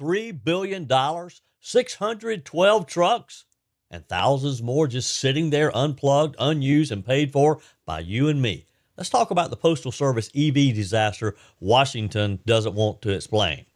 $3 billion, 612 trucks, and thousands more just sitting there unplugged, unused, and paid for by you and me. Let's talk about the Postal Service EV disaster Washington doesn't want to explain.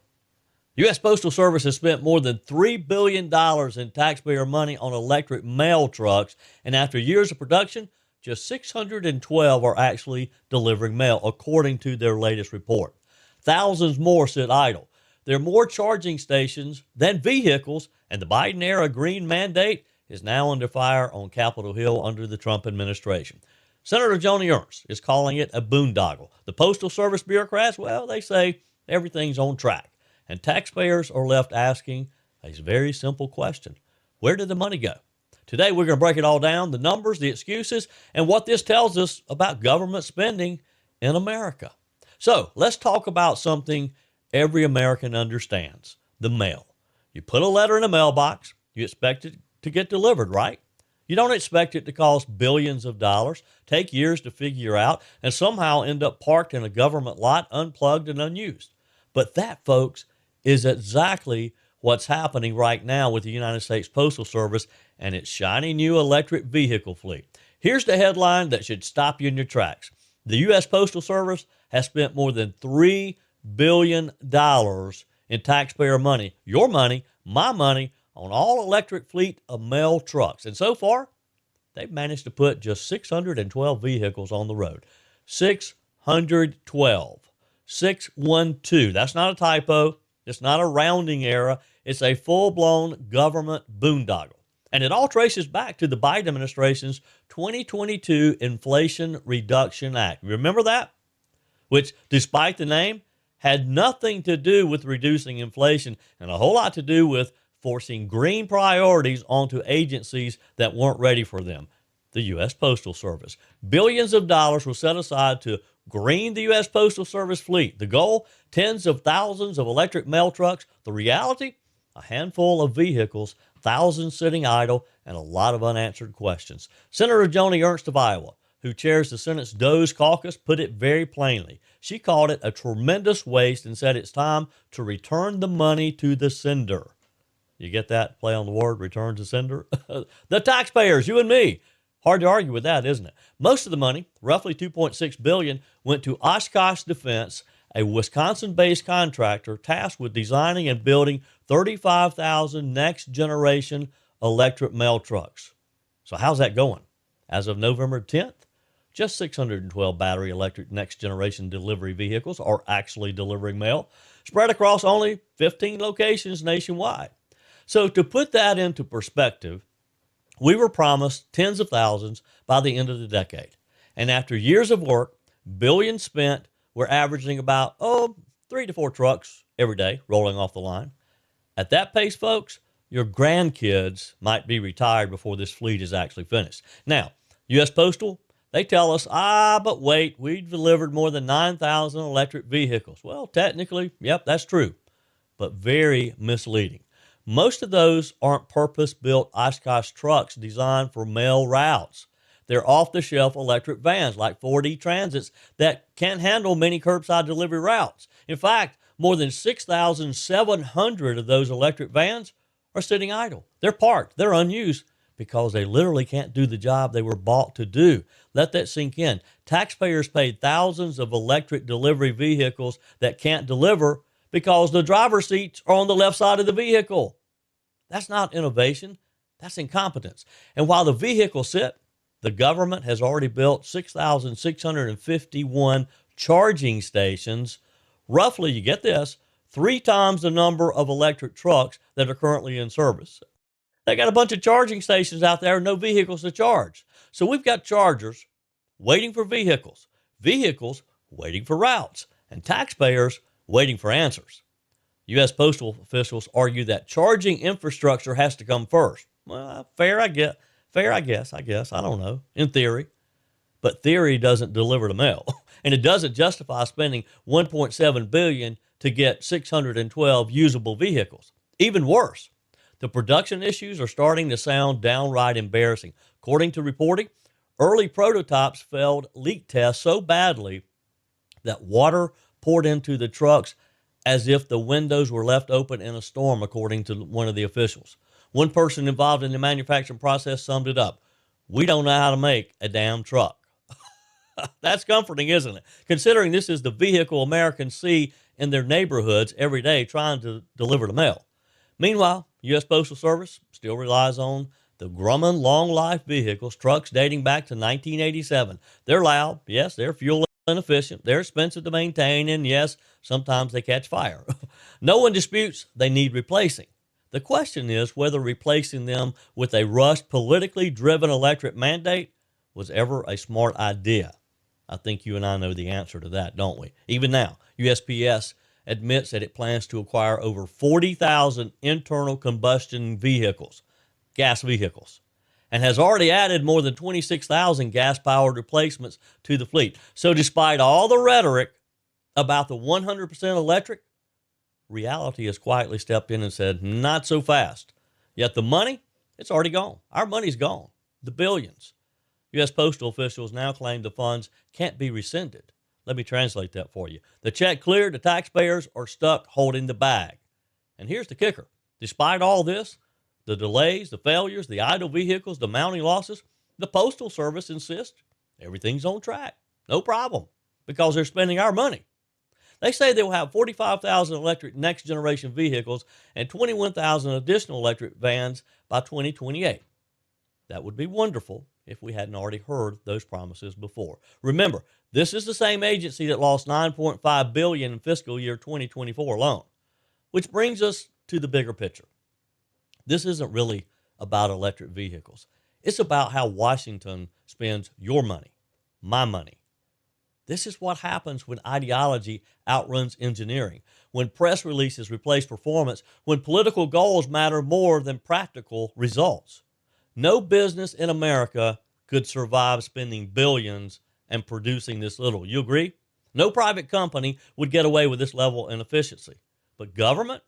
U.S. Postal Service has spent more than $3 billion in taxpayer money on electric mail trucks, and after years of production, just 612 are actually delivering mail, according to their latest report. Thousands more sit idle. There are more charging stations than vehicles, and the Biden-era green mandate is now under fire on Capitol Hill under the Trump administration. Senator Joni Ernst is calling it a boondoggle. The Postal Service bureaucrats, well, they say everything's on track. And taxpayers are left asking a very simple question. Where did the money go? Today, we're going to break it all down, the numbers, the excuses, and what this tells us about government spending in America. So let's talk about something every American understands, the mail. You put a letter in a mailbox, you expect it to get delivered, right? You don't expect it to cost billions of dollars, take years to figure out, and somehow end up parked in a government lot, unplugged and unused. But that, folks, is exactly what's happening right now with the United States Postal Service and its shiny new electric vehicle fleet. Here's the headline that should stop you in your tracks. The U.S. Postal Service has spent more than $3 billion in taxpayer money, your money, my money, on all electric fleet of mail trucks. And so far, they've managed to put just 612 vehicles on the road. 612. 612. That's not a typo. It's not a rounding error. It's a full-blown government boondoggle. And it all traces back to the Biden administration's 2022 Inflation Reduction Act. Remember that? Which, despite the name, had nothing to do with reducing inflation and a whole lot to do with forcing green priorities onto agencies that weren't ready for them. The U.S. Postal Service. Billions of dollars were set aside to green the U.S. Postal Service fleet. The goal, tens of thousands of electric mail trucks. The reality, a handful of vehicles, thousands sitting idle, and a lot of unanswered questions. Senator Joni Ernst of Iowa, who chairs the Senate's DOE's caucus, put it very plainly. She called it a tremendous waste and said it's time to return the money to the sender. You get that play on the word, return to sender? The taxpayers, you and me. Hard to argue with that, isn't it? Most of the money, roughly $2.6 billion, went to Oshkosh Defense, a Wisconsin-based contractor tasked with designing and building 35,000 next-generation electric mail trucks. So how's that going? As of November 10th, just 612 battery electric next-generation delivery vehicles are actually delivering mail, spread across only 15 locations nationwide. So to put that into perspective, we were promised tens of thousands by the end of the decade. And after years of work, billions spent, we're averaging about, 3 to 4 trucks every day rolling off the line. At that pace, folks, your grandkids might be retired before this fleet is actually finished. Now, U.S. Postal, they tell us, but wait, we've delivered more than 9,000 electric vehicles. Well, technically, yep, that's true, but very misleading. Most of those aren't purpose-built Oshkosh trucks designed for mail routes. They're off-the-shelf electric vans like Ford E-Transits that can't handle many curbside delivery routes. In fact, more than 6,700 of those electric vans are sitting idle. They're parked. They're unused because they literally can't do the job they were bought to do. Let that sink in. Taxpayers paid thousands of electric delivery vehicles that can't deliver because the driver's seats are on the left side of the vehicle. That's not innovation. That's incompetence. And while the vehicles sit, the government has already built 6,651 charging stations, roughly, you get this, 3 times the number of electric trucks that are currently in service. They got a bunch of charging stations out there, no vehicles to charge. So we've got chargers waiting for vehicles, vehicles waiting for routes, and taxpayers waiting for answers. U.S. postal officials argue that charging infrastructure has to come first. Well, fair, I guess. I don't know, in theory. But theory doesn't deliver the mail. And it doesn't justify spending $1.7 billion to get 612 usable vehicles. Even worse, the production issues are starting to sound downright embarrassing. According to reporting, early prototypes failed leak tests so badly that water poured into the trucks as if the windows were left open in a storm, according to one of the officials. One person involved in the manufacturing process summed it up: "We don't know how to make a damn truck." That's comforting, isn't it? Considering this is the vehicle Americans see in their neighborhoods every day trying to deliver the mail. Meanwhile, U.S. Postal Service still relies on the Grumman long-life vehicles, trucks dating back to 1987. They're loud, yes, they're fuel inefficient, they're expensive to maintain, and yes, sometimes they catch fire. No one disputes they need replacing. The question is whether replacing them with a rushed, politically driven electric mandate was ever a smart idea. I think you and I know the answer to that, don't we? Even now, USPS admits that it plans to acquire over 40,000 internal combustion vehicles, gas vehicles, and has already added more than 26,000 gas-powered replacements to the fleet. So despite all the rhetoric about the 100% electric, reality has quietly stepped in and said, not so fast. Yet the money, it's already gone. Our money's gone, the billions. U.S. postal officials now claim the funds can't be rescinded. Let me translate that for you. The check cleared, the taxpayers are stuck holding the bag. And here's the kicker. Despite all this, the delays, the failures, the idle vehicles, the mounting losses, the Postal Service insists everything's on track. No problem, because they're spending our money. They say they will have 45,000 electric next-generation vehicles and 21,000 additional electric vans by 2028. That would be wonderful if we hadn't already heard those promises before. Remember, this is the same agency that lost $9.5 billion in fiscal year 2024 alone, which brings us to the bigger picture. This isn't really about electric vehicles. It's about how Washington spends your money, my money. This is what happens when ideology outruns engineering, when press releases replace performance, when political goals matter more than practical results. No business in America could survive spending billions and producing this little. You agree? No private company would get away with this level of inefficiency. But government,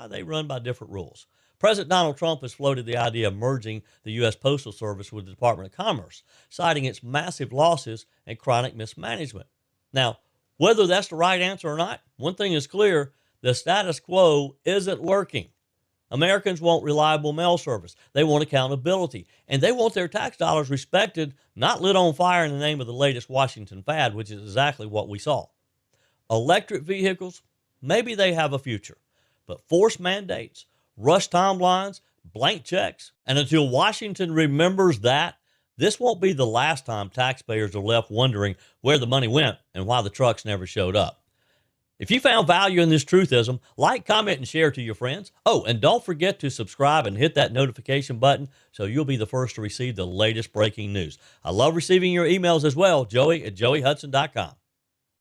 they run by different rules. President Donald Trump has floated the idea of merging the U.S. Postal Service with the Department of Commerce, citing its massive losses and chronic mismanagement. Now, whether that's the right answer or not, one thing is clear: the status quo isn't working. Americans want reliable mail service. They want accountability. And they want their tax dollars respected, not lit on fire in the name of the latest Washington fad, which is exactly what we saw. Electric vehicles, maybe they have a future. But forced mandates, rush timelines, blank checks, and until Washington remembers that, this won't be the last time taxpayers are left wondering where the money went and why the trucks never showed up. If you found value in this truthism, like, comment, and share to your friends. Oh, and don't forget to subscribe and hit that notification button so you'll be the first to receive the latest breaking news. I love receiving your emails as well, Joey at joeyhudson.com.